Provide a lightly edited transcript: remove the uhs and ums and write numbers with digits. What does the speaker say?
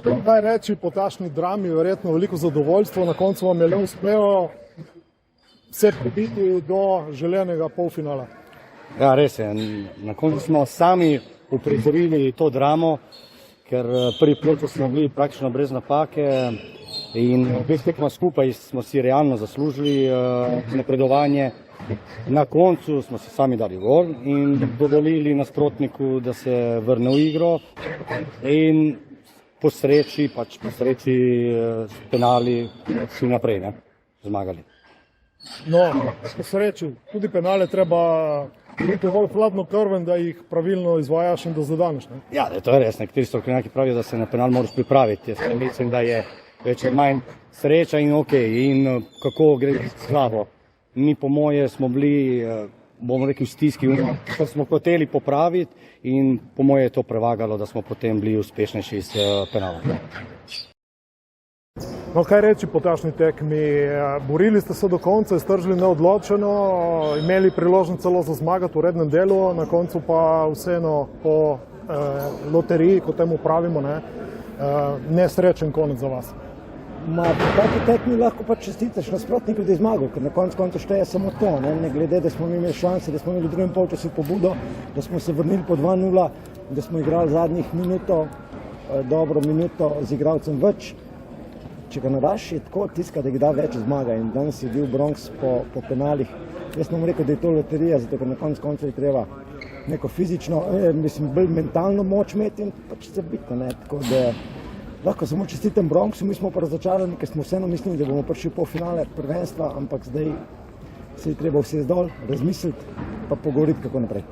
Kaj reči po takšni drami, verjetno veliko zadovoljstvo, na koncu vam je le uspelo se prebiti do želenega polfinala. Ja, res je. Na koncu smo sami uprizorili to dramo, ker prvi plot smo bili praktično brez napake in dveh tekma skupaj smo si realno zaslužili napredovanje. Na koncu smo se sami dali gol in dovolili nasprotniku, da se vrne v igro in po sreči s penali šli naprej, ne, zmagali. No, po sreči, tudi penale treba biti dovolj hladno krven, da jih pravilno izvajaš in da zadaneš, ne? Ja, to je res. Nekateri strokovnjaki pravijo, da se na penal moraš pripraviti. Jaz mislim, da je več ali manj sreča in in kako gre slabo. Mi po moje smo bili, bomo rekli, v stiski, ko smo hoteli popraviti in po moje je to prevagalo, da smo potem bili uspešnejši s penalom. No, kaj reči po takšni tekmi? Borili ste se do konca, iztržili neodločeno, imeli priložnost celo za zmagati v rednem delu, na koncu pa vseeno po loteriji, kot temu pravimo, nesrečen konec za vas. Po taki tekmi lahko pa čestitaš nasprotniku, da je zmagal, ker na koncu šteje samo to, ne glede, da smo imeli šanse, da smo imeli v drugem polčasu pobudo, da smo se vrnili po 2:0, da smo igrali zadnjih minuto, dobro minuto z igralcem več. Če ga nadaš, je tako tiska, da ga da več zmaga in danes je bil Bronx po penalih. Jaz sem rekel, da je to loterija, zato ker na koncu je treba neko fizično, bolj mentalno moč imeti in pač zabiti, ne, tako da lahko samo čestitam Bronxu, mi smo pa razočarani, ker smo vseeno mislili, da bomo prišli po finale prvenstva, ampak zdaj se je treba vsesti dol, razmisliti pa pogovoriti, kako naprej.